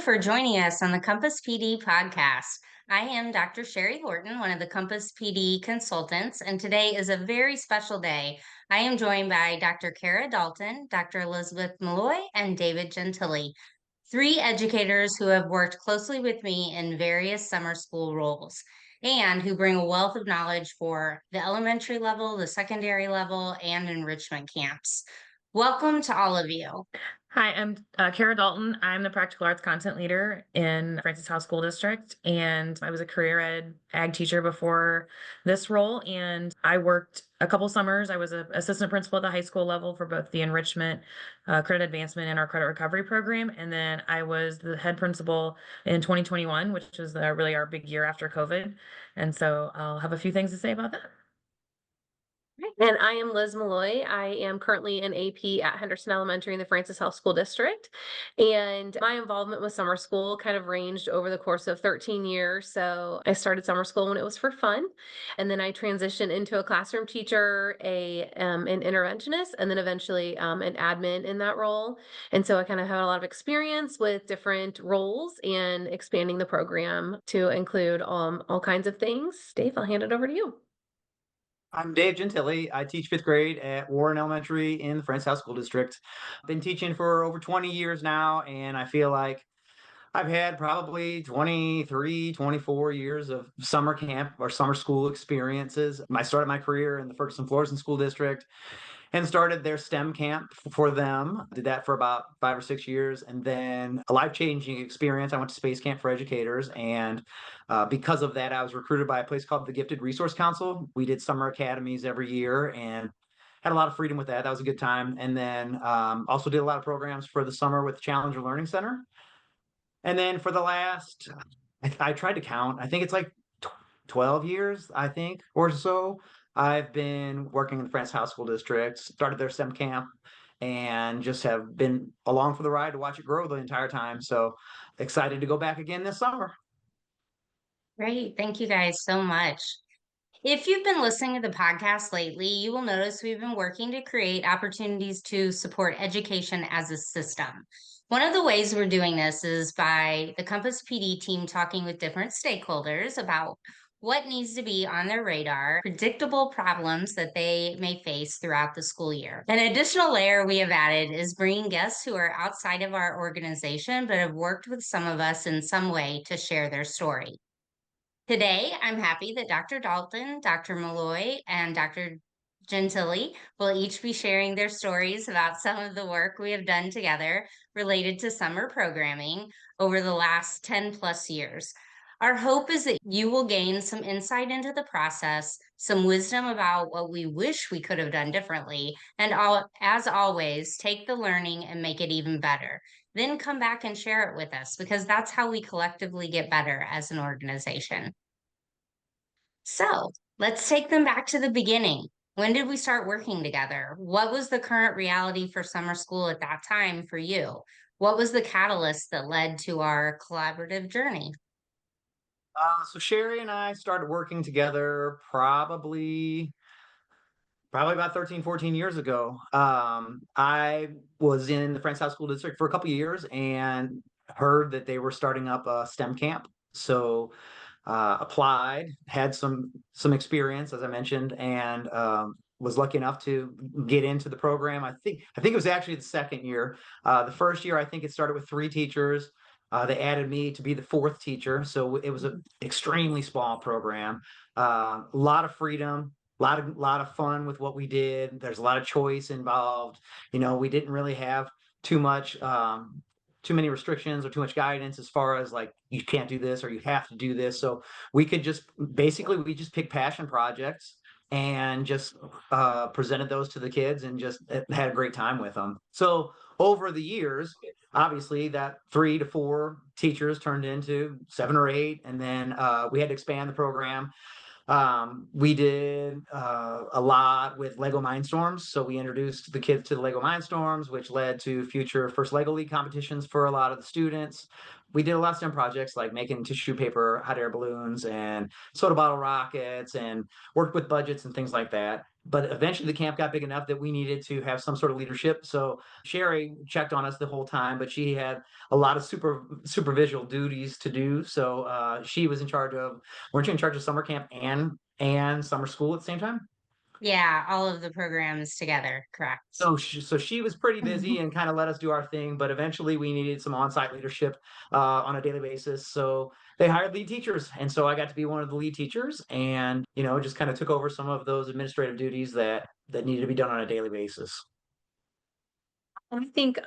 for joining us on the Compass PD podcast. I am Dr. Sherri Lorton, one of the Compass PD consultants, and today is a very special day. I am joined by Dr. Kara Dalton, Dr. Elizabeth Malloy, and David Gentili, three educators who have worked closely with me in various summer school roles and who bring a wealth of knowledge for the elementary level, the secondary level, and enrichment camps. Welcome to all of you. Hi, I'm Kara Dalton. I'm the practical arts content leader in Francis House School District, and I was a career ag teacher before this role. And I worked a couple summers. I was an assistant principal at the high school level for both the enrichment, credit advancement, and our credit recovery program. And then I was the head principal in 2021, which was really our big year after COVID. And so I'll have a few things to say about that. And I am Liz Malloy. I am currently an AP at Henderson Elementary in the Francis House School District. And my involvement with summer school kind of ranged over the course of 13 years. So I started summer school when it was for fun. And then I transitioned into a classroom teacher, an interventionist, and then eventually an admin in that role. And so I kind of had a lot of experience with different roles and expanding the program to include all kinds of things. Dave, I'll hand it over to you. I'm Dave Gentili. I teach fifth grade at Warren Elementary in the Francis House School District. I've been teaching for over 20 years now, and I feel like I've had probably 23, 24 years of summer camp or summer school experiences. I started my career in the Ferguson Florissant School District and started their STEM camp for them. Did that for about 5 or 6 years. And then a life-changing experience. I went to Space Camp for Educators. And because of that, I was recruited by a place called the Gifted Resource Council. We did summer academies every year and had a lot of freedom with that. That was a good time. And then also did a lot of programs for the summer with the Challenger Learning Center. And then for the last, I tried to count, I think it's like 12 years, I think, or so. I've been working in the Francis House School District, started their STEM camp, and just have been along for the ride to watch it grow the entire time. So excited to go back again this summer. Great. Thank you guys so much. If you've been listening to the podcast lately, you will notice we've been working to create opportunities to support education as a system. One of the ways we're doing this is by the Compass PD team talking with different stakeholders about what needs to be on their radar, predictable problems that they may face throughout the school year. An additional layer we have added is bringing guests who are outside of our organization but have worked with some of us in some way to share their story. Today, I'm happy that Dr. Dalton, Dr. Malloy, and Dr. Gentili will each be sharing their stories about some of the work we have done together related to summer programming over the last 10 plus years. Our hope is that you will gain some insight into the process, some wisdom about what we wish we could have done differently, and as always, take the learning and make it even better. Then come back and share it with us because that's how we collectively get better as an organization. So let's take them back to the beginning. When did we start working together? What was the current reality for summer school at that time for you? What was the catalyst that led to our collaborative journey? So Sherri and I started working together probably about 13, 14 years ago. I was in the Francis House School District for a couple of years and heard that they were starting up a STEM camp. So applied, had some experience, as I mentioned, and was lucky enough to get into the program. I think it was actually the second year. The first year, I think it started with 3 teachers. They added me to be the 4th teacher, so it was an extremely small program. A lot of freedom, lot of fun with what we did. There's a lot of choice involved. We didn't really have too many restrictions or too much guidance as far as like you can't do this or you have to do this. So we just pick passion projects and just presented those to the kids and just had a great time with them. So over the years, obviously that 3 to 4 teachers turned into 7 or 8, and then we had to expand the program. We did a lot with Lego Mindstorms. So we introduced the kids to the Lego Mindstorms, which led to future First Lego League competitions for a lot of the students. We did a lot of STEM projects like making tissue paper hot air balloons and soda bottle rockets, and worked with budgets and things like that. but eventually the camp got big enough that we needed to have some sort of leadership. So Sherri checked on us the whole time, but she had a lot of supervisual duties to do. So she was in charge of, weren't you in charge of summer camp and summer school at the same time? Yeah, all of the programs together, correct. So she was pretty busy and kind of let us do our thing, but eventually we needed some on-site leadership on a daily basis. So they hired lead teachers, and so I got to be one of the lead teachers, and just kind of took over some of those administrative duties that needed to be done on a daily basis. I think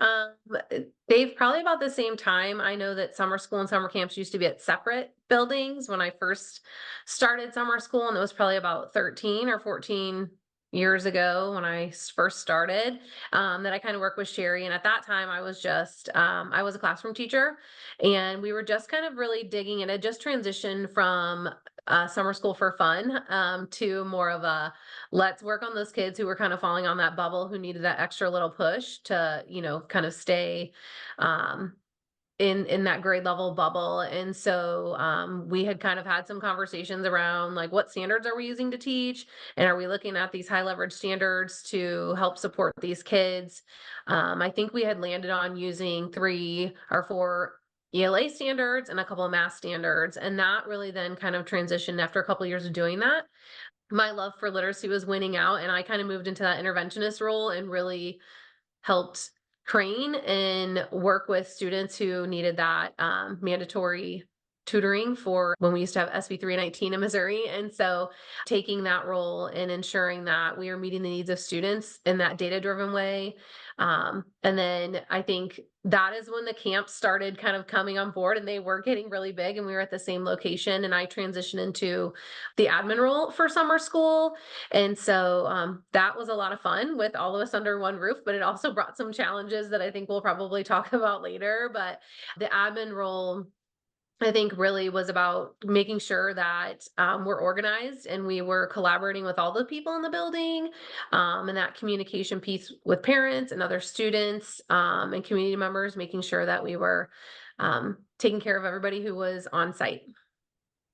Dave, probably about the same time. I know that summer school and summer camps used to be at separate buildings when I first started summer school, and it was probably about 13 or 14 years ago when I first started, that I kind of worked with Sherri. And at that time, I was just I was a classroom teacher, and we were just kind of really digging in. It just transitioned from summer school for fun to more of a let's work on those kids who were kind of falling on that bubble, who needed that extra little push to, kind of stay um, in that grade level bubble. And so we had kind of had some conversations around like, what standards are we using to teach? And are we looking at these high leverage standards to help support these kids? I think we had landed on using 3 or 4 ELA standards and a couple of math standards. And that really then kind of transitioned after a couple of years of doing that. My love for literacy was winning out, and I kind of moved into that interventionist role and really helped train and work with students who needed that mandatory tutoring for when we used to have SB 319 in Missouri. And so taking that role and ensuring that we are meeting the needs of students in that data-driven way. And then I think that is when the camps started kind of coming on board, and they were getting really big, and we were at the same location, and I transitioned into the admin role for summer school. And so that was a lot of fun with all of us under one roof, but it also brought some challenges that I think we'll probably talk about later. But the admin role, I think, really was about making sure that we're organized and we were collaborating with all the people in the building, and that communication piece with parents and other students and community members, making sure that we were taking care of everybody who was on site.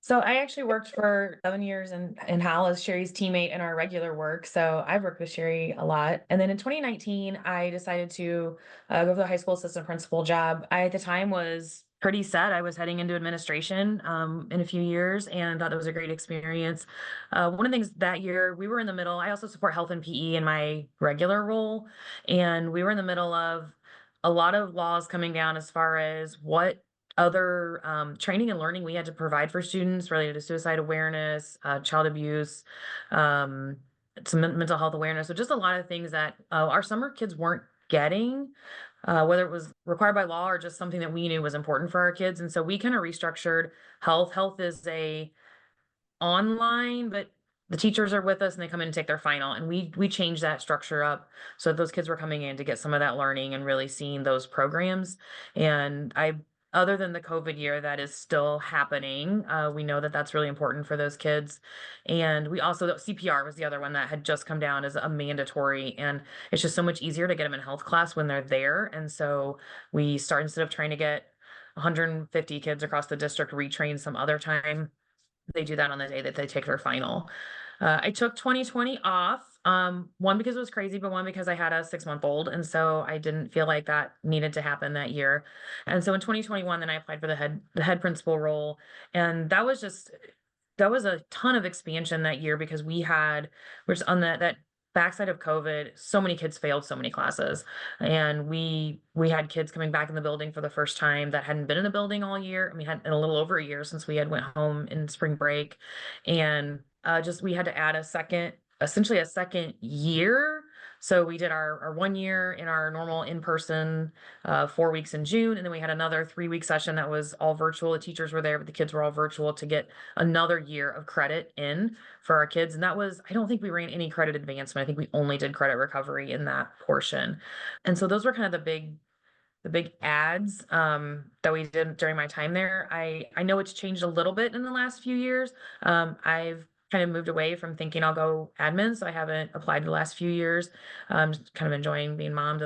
So I actually worked for 7 years in Hal as Sherri's teammate in our regular work. So I've worked with Sherri a lot. And then in 2019, I decided to go for the high school assistant principal job. I, at the time, was pretty set. I was heading into administration in a few years, and thought that was a great experience. One of the things that year, we were in the middle. I also support health and PE in my regular role. And we were in the middle of a lot of laws coming down as far as what other training and learning we had to provide for students related to suicide awareness, child abuse, some mental health awareness. So just a lot of things that our summer kids weren't getting, whether it was required by law or just something that we knew was important for our kids. And so we kind of restructured health. Health is a online, but the teachers are with us and they come in and take their final. And we changed that structure up so that those kids were coming in to get some of that learning and really seeing those programs. And other than the COVID year that is still happening, we know that that's really important for those kids. And we also, CPR was the other one that had just come down as a mandatory, and it's just so much easier to get them in health class when they're there. And so we start, instead of trying to get 150 kids across the district retrained some other time, they do that on the day that they take their final. I took 2020 off, one because it was crazy, but one because I had a 6-month-old. And so I didn't feel like that needed to happen that year. And so in 2021, then I applied for the head principal role. And that was a ton of expansion that year, because we're just on that backside of COVID, so many kids failed so many classes. And we had kids coming back in the building for the first time that hadn't been in the building all year. I mean, had in a little over a year since we had went home in spring break. And we had to add essentially a second year. So we did our 1 year in our normal in-person 4 weeks in June. And then we had another 3-week session that was all virtual. The teachers were there, but the kids were all virtual, to get another year of credit in for our kids. And that was, I don't think we ran any credit advancement. I think we only did credit recovery in that portion. And so those were kind of the big ads that we did during my time there. I know it's changed a little bit in the last few years. I've kind of moved away from thinking I'll go admin, so I haven't applied the last few years. Just kind of enjoying being mom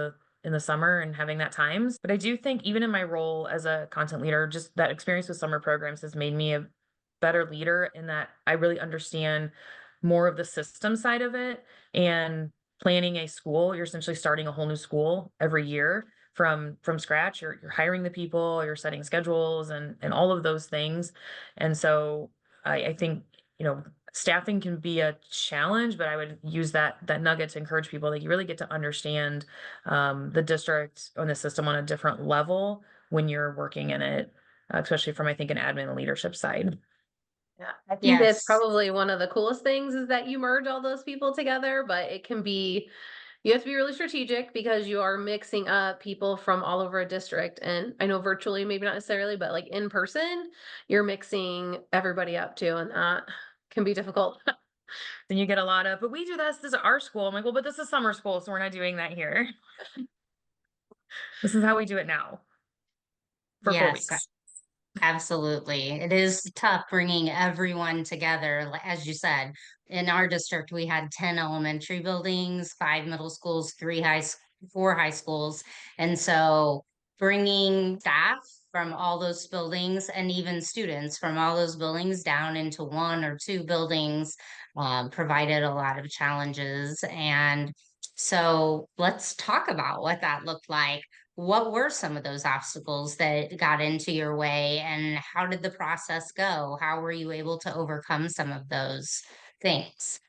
in the summer and having that times. But I do think even in my role as a content leader, just that experience with summer programs has made me a better leader, in that I really understand more of the system side of it. And planning a school, you're essentially starting a whole new school every year from scratch. You're hiring the people, you're setting schedules and all of those things. And so I think, staffing can be a challenge, but I would use that nugget to encourage people that you really get to understand the district and the system on a different level when you're working in it, especially from, I think, an admin and leadership side. Yeah, I think that's Yes. probably one of the coolest things is that you merge all those people together, but it can be, you have to be really strategic because you are mixing up people from all over a district. And I know virtually, maybe not necessarily, but like in person, you're mixing everybody up too. And that can be difficult. Then you get a lot of, but we do this is our school. I'm like, well, but this is summer school, so we're not doing that here. This is how we do it now for 4 Yes, weeks. absolutely. It is tough bringing everyone together. As you said, in our district, we had 10 elementary buildings, 5 middle schools, 4 high schools. And so bringing staff from all those buildings and even students from all those buildings down into 1 or 2 buildings provided a lot of challenges. And so let's talk about what that looked like. What were some of those obstacles that got into your way, and how did the process go? How were you able to overcome some of those things?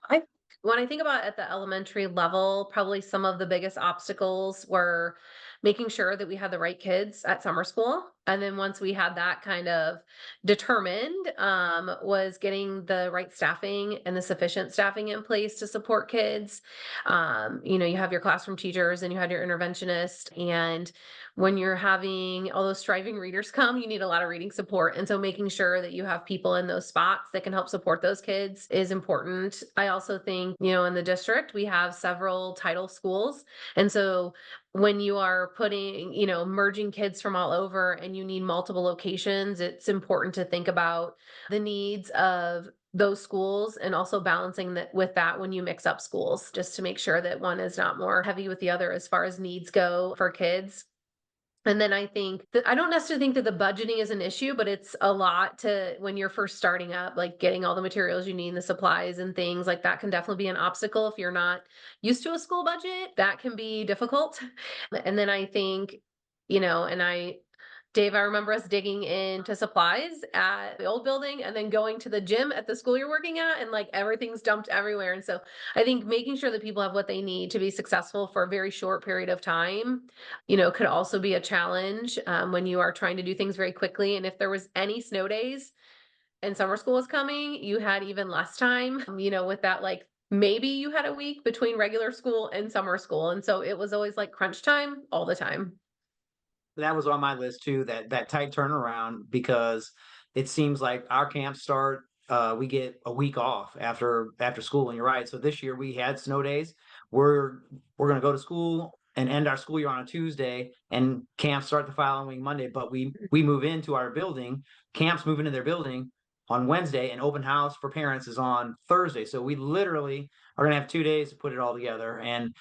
I when I think about at the elementary level, probably some of the biggest obstacles were making sure that we had the right kids at summer school. And then once we had that kind of determined, was getting the right staffing and the sufficient staffing in place to support kids. You have your classroom teachers and you had your interventionist. And when you're having all those striving readers come, you need a lot of reading support. And so making sure that you have people in those spots that can help support those kids is important. I also think, in the district, we have several title schools. And so when you are merging kids from all over and you need multiple locations, it's important to think about the needs of those schools and also balancing that with that when you mix up schools, just to make sure that one is not more heavy with the other as far as needs go for kids. And then I think that I don't necessarily think that the budgeting is an issue, but it's a lot to when you're first starting up, like getting all the materials you need, and the supplies and things like that can definitely be an obstacle if you're not used to a school budget. That can be difficult. And then I think, Dave, I remember us digging into supplies at the old building and then going to the gym at the school you're working at, and like everything's dumped everywhere. And so I think making sure that people have what they need to be successful for a very short period of time, could also be a challenge when you are trying to do things very quickly. And if there was any snow days and summer school was coming, you had even less time, with that, like maybe you had a week between regular school and summer school. And so it was always like crunch time all the time. That was on my list too, that tight turnaround, because it seems like our camps start, we get a week off after school, and you're right. So this year we had snow days. We're gonna go to school and end our school year on a Tuesday, and camps start the following Monday, but we move into our building, camps move into their building on Wednesday, and open house for parents is on Thursday. So we literally are gonna have 2 days to put it all together. And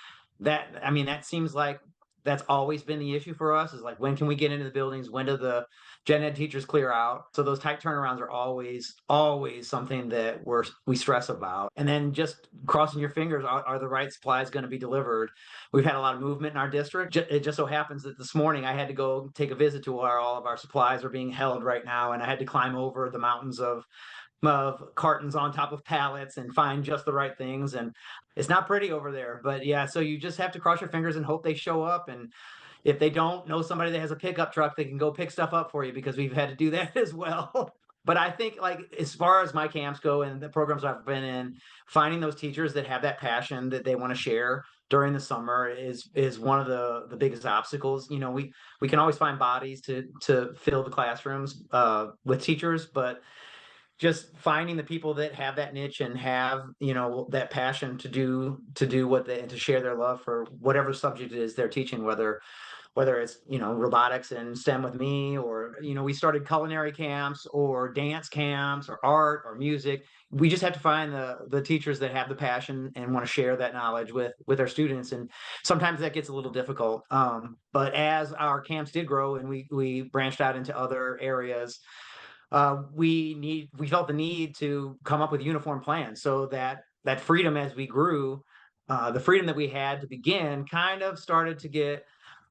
that seems like that's always been the issue for us, is like, when can we get into the buildings? When do the gen ed teachers clear out? So those tight turnarounds are always something that we stress about. And then just crossing your fingers, are the right supplies going to be delivered? We've had a lot of movement in our district. It just so happens that this morning I had to go take a visit to where all of our supplies are being held right now. And I had to climb over the mountains of cartons on top of pallets and find just the right things. And it's not pretty over there, but yeah, so you just have to cross your fingers and hope they show up. And if they don't, know somebody that has a pickup truck that can go pick stuff up for you, because we've had to do that as well. But I think, like, as far as my camps go and the programs I've been in, finding those teachers that have that passion that they want to share during the summer is one of the biggest obstacles. We can always find bodies to fill the classrooms with teachers, but just finding the people that have that niche and have that passion to do what they, and to share their love for whatever subject it is they're teaching, whether it's robotics and STEM with me, or we started culinary camps or dance camps or art or music. We just have to find the teachers that have the passion and want to share that knowledge with our students. And sometimes that gets a little difficult, but as our camps did grow and we branched out into other areas, we felt the need to come up with uniform plans so that freedom as we grew, the freedom that we had to begin kind of started to get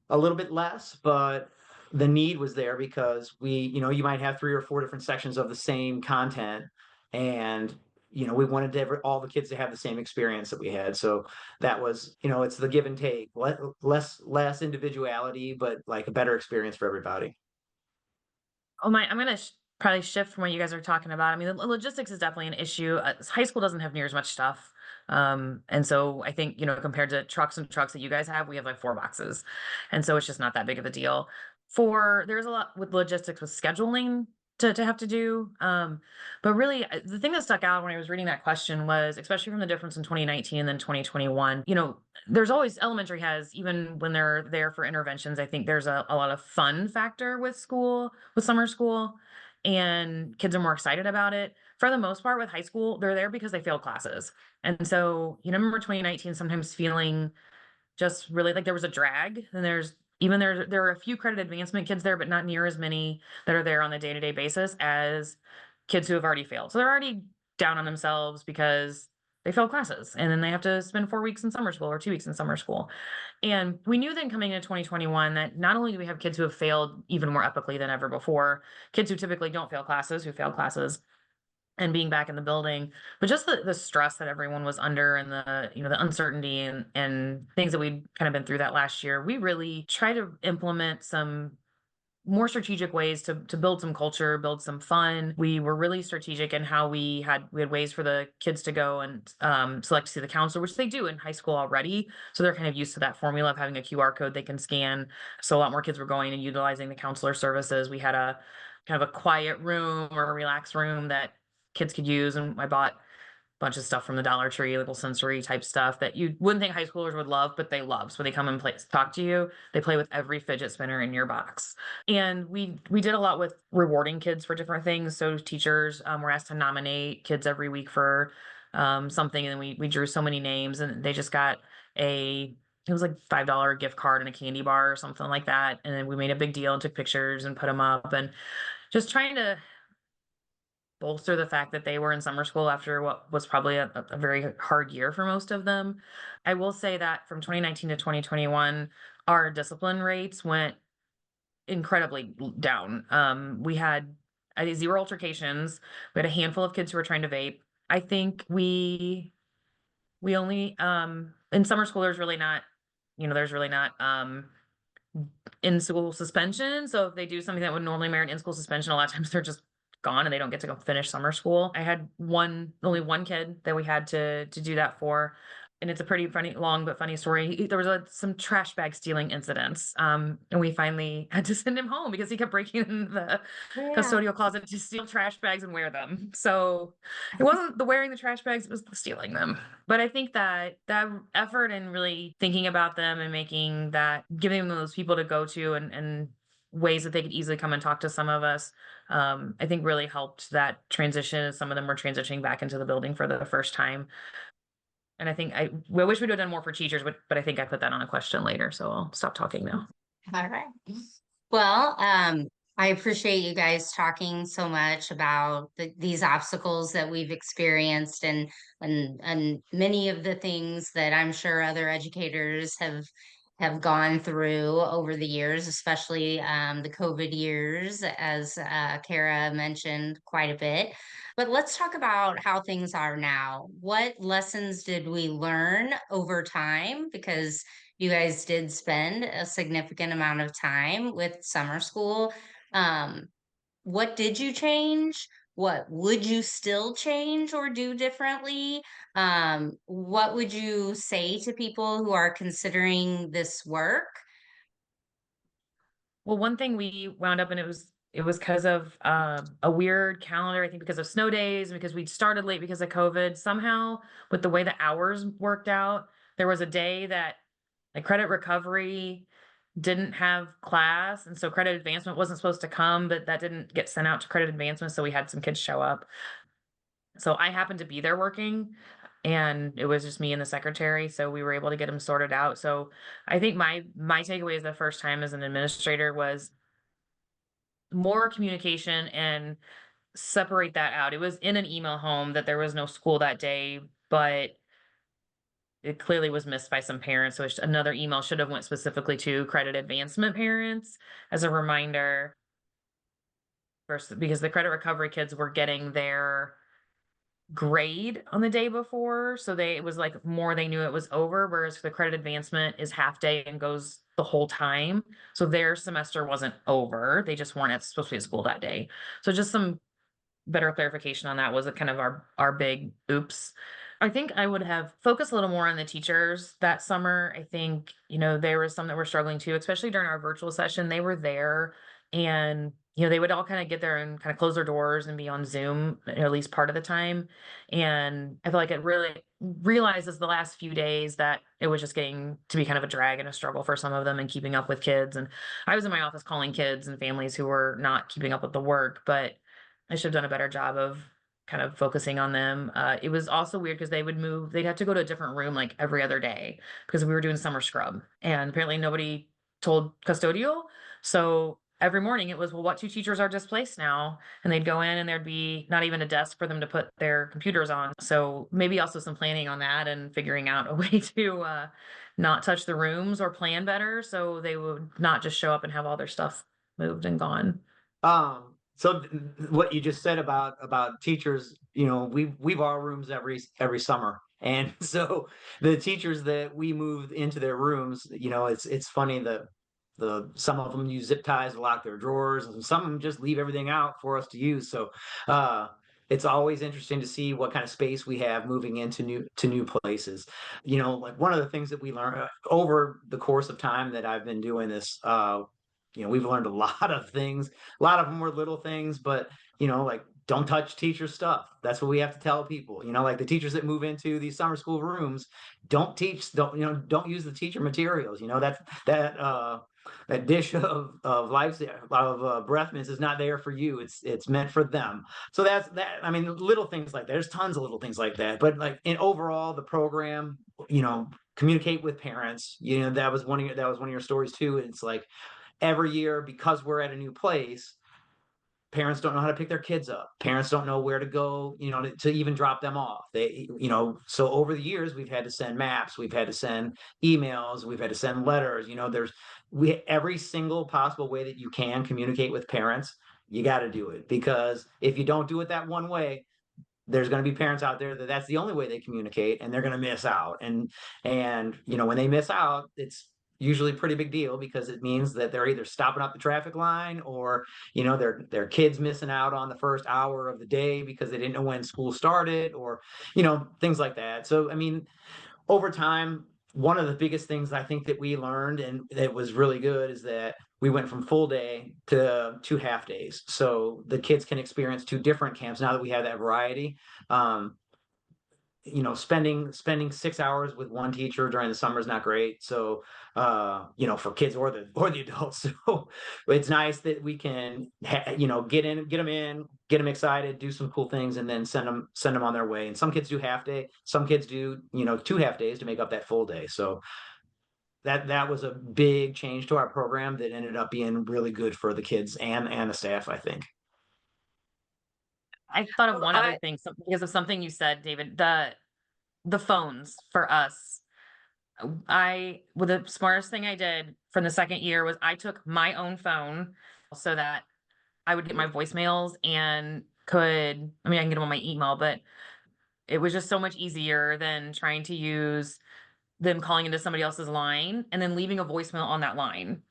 a little bit less, but the need was there because you might have 3 or 4 different sections of the same content, and we wanted all the kids to have the same experience that we had. So that was, it's the give and take, less individuality, but like a better experience for everybody. Oh my, I'm gonna probably shift from what you guys are talking about. I mean, the logistics is definitely an issue. High school doesn't have near as much stuff. And so I think, compared to trucks and trucks that you guys have, we have like 4 boxes. And so it's just not that big of a deal. There's a lot with logistics with scheduling to have to do. But really, the thing that stuck out when I was reading that question was, especially from the difference in 2019 and then 2021, there's always elementary has, even when they're there for interventions, I think there's a lot of fun factor with summer school, and kids are more excited about it. For the most part, with high school, they're there because they failed classes. And so, I remember 2019 sometimes feeling just really like there was a drag, and there are a few credit advancement kids there, but not near as many that are there on the day-to-day basis as kids who have already failed. So they're already down on themselves because they failed classes, and then they have to spend 4 weeks in summer school or 2 weeks in summer school. And we knew then coming into 2021 that not only do we have kids who have failed even more epically than ever before, kids who typically don't fail classes, who failed classes, and being back in the building, but just the stress that everyone was under, and the uncertainty and things that we'd kind of been through that last year. We really try to implement some more strategic ways to build some culture, build some fun. We were really strategic in how we had ways for the kids to go and select to see the counselor, which they do in high school already. So they're kind of used to that formula of having a QR code they can scan. So a lot more kids were going and utilizing the counselor services. We had a kind of a quiet room or a relaxed room that kids could use, and I bought bunch of stuff from the Dollar Tree, little sensory type stuff that you wouldn't think high schoolers would love, but they love. So when they come and talk to you, they play with every fidget spinner in your box. And we did a lot with rewarding kids for different things. So teachers were asked to nominate kids every week for something, and we drew so many names, and they just got it was like $5 gift card and a candy bar or something like that. And then we made a big deal and took pictures and put them up, and just trying to bolster the fact that they were in summer school after what was probably a very hard year for most of them. I will say that from 2019 to 2021, our discipline rates went incredibly down. We had, I think, 0 altercations. We had a handful of kids who were trying to vape. I think we only in summer school there's really not in school suspension. So if they do something that would normally merit in school suspension, a lot of times they're just gone and they don't get to go finish summer school. I had only one kid that we had to do that for. And it's a pretty funny, long but funny story. There was some trash bag stealing incidents, and we finally had to send him home because he kept breaking in the custodial closet to steal trash bags and wear them. So it wasn't the wearing the trash bags; it was the stealing them. But I think that effort and really thinking about them and giving them those people to go to, and ways that they could easily come and talk to some of us, I think really helped that transition. Some of them were transitioning back into the building for the first time. And I think I wish we'd have done more for teachers, but I think I put that on a question later, so I'll stop talking now. All right. Well, I appreciate you guys talking so much about these obstacles that we've experienced, and many of the things that I'm sure other educators have gone through over the years, especially the COVID years, as Kara mentioned quite a bit. But let's talk about how things are now. What lessons did we learn over time? Because you guys did spend a significant amount of time with summer school. Um, what did you change? What would you still change or do differently? What would you say to people who are considering this work? Well, one thing we wound up, and it was because of a weird calendar, I think because of snow days, and because we'd started late because of COVID. Somehow, with the way the hours worked out, there was a day that like credit recovery didn't have class, and so credit advancement wasn't supposed to come, but that didn't get sent out to credit advancement, so we had some kids show up. So I happened to be there working, and it was just me and the secretary, so we were able to get them sorted out. So I think my takeaway is the first time as an administrator was more communication and separate that out. It was in an email home that there was no school that day, but it clearly was missed by some parents. So another email should have went specifically to credit advancement parents as a reminder, versus because the credit recovery kids were getting their grade on the day before. So it was like more they knew it was over, whereas the credit advancement is half day and goes the whole time. So their semester wasn't over. They just weren't supposed to be at school that day. So just some better clarification on that was kind of our big oops. I think I would have focused a little more on the teachers that summer. I think, there was some that were struggling too, especially during our virtual session. They were there and, they would all kind of get there and kind of close their doors and be on Zoom at least part of the time. And I feel like it really realizes the last few days that it was just getting to be kind of a drag and a struggle for some of them and keeping up with kids. And I was in my office calling kids and families who were not keeping up with the work, but I should have done a better job of kind of focusing on them. It was also weird because they'd have to go to a different room like every other day because we were doing summer scrub. And apparently nobody told custodial. So every morning it was, well, what two teachers are displaced now? And they'd go in and there'd be not even a desk for them to put their computers on. So maybe also some planning on that and figuring out a way to not touch the rooms or plan better so they would not just show up and have all their stuff moved and gone. So what you just said about teachers, we've our rooms every summer, and so the teachers that we moved into their rooms, it's funny that some of them use zip ties to lock their drawers, and some of them just leave everything out for us to use. So it's always interesting to see what kind of space we have moving into new places. Like one of the things that we learned over the course of time that I've been doing this. We've learned a lot of things. A lot of them were little things, but like don't touch teacher stuff. That's what we have to tell people. Like the teachers that move into these summer school rooms, don't use the teacher materials. That dish of life of breath mints is not there for you. It's meant for them. So that's that. I mean, little things like that. There's tons of little things like that. But like in overall, the program, communicate with parents. That was one of your stories too. It's like every year, because we're at a new place, parents don't know how to pick their kids up. Parents don't know where to go, to even drop them off. So over the years, we've had to send maps, we've had to send emails, we've had to send letters. Every single possible way that you can communicate with parents, you got to do it, because if you don't do it that one way, there's going to be parents out there that's the only way they communicate, and they're going to miss out. And when they miss out, it's usually a pretty big deal, because it means that they're either stopping up the traffic line, or their kids missing out on the first hour of the day because they didn't know when school started, or things like that. So I mean, over time, one of the biggest things I think that we learned, and that was really good, is that we went from full day to 2 half days. So the kids can experience 2 different camps now that we have that variety. Um, spending 6 hours with one teacher during the summer is not great. So, for kids or the adults. So it's nice that we can, get them in, get them excited, do some cool things, and then send them on their way. And some kids do half day. Some kids do, 2 half days to make up that full day. So that was a big change to our program that ended up being really good for the kids and the staff, I think. I thought of one other thing because of something you said, David. The phones for us. The smartest thing I did from the second year was I took my own phone so that I would get my voicemails and I can get them on my email, but it was just so much easier than trying to use them calling into somebody else's line and then leaving a voicemail on that line,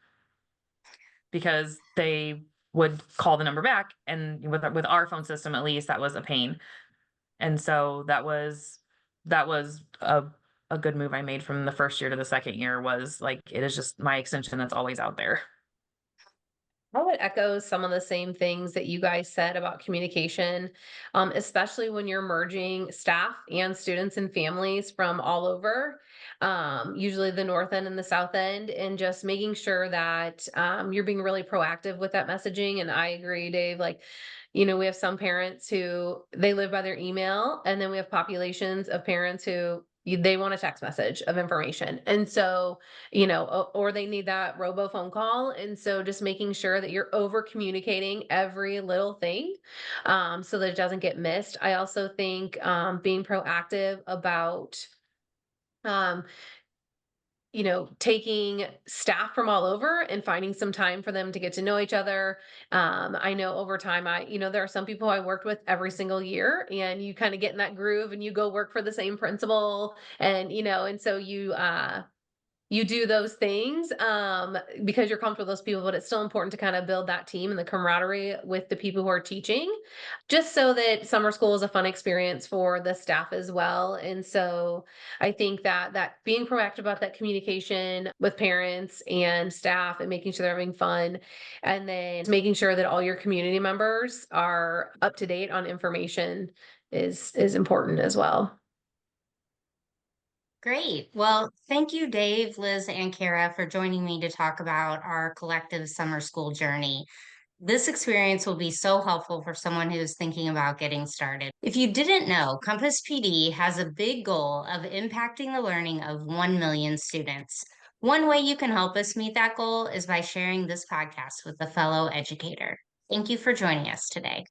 because they would call the number back, and with our phone system, at least, that was a pain. And so that was a good move I made from the first year to the second year. Was like, it is just my extension that's always out there. I would echo some of the same things that you guys said about communication, especially when you're merging staff and students and families from all over, usually the north end and the south end, and just making sure that you're being really proactive with that messaging. And I agree, Dave, like, we have some parents who they live by their email, and then we have populations of parents who they want a text message of information. And so, or they need that robo phone call. And so just making sure that you're over communicating every little thing, so that it doesn't get missed. I also think, being proactive about, um, taking staff from all over and finding some time for them to get to know each other. I know over time, there are some people I worked with every single year, and you kind of get in that groove and you go work for the same principal, and so you do those things, because you're comfortable with those people, but it's still important to kind of build that team and the camaraderie with the people who are teaching, just so that summer school is a fun experience for the staff as well. And so I think that being proactive about that communication with parents and staff and making sure they're having fun, and then making sure that all your community members are up to date on information is important as well. Great. Well, thank you, Dave, Liz, and Kara, for joining me to talk about our collective summer school journey. This experience will be so helpful for someone who's thinking about getting started. If you didn't know, Compass PD has a big goal of impacting the learning of 1 million students. One way you can help us meet that goal is by sharing this podcast with a fellow educator. Thank you for joining us today.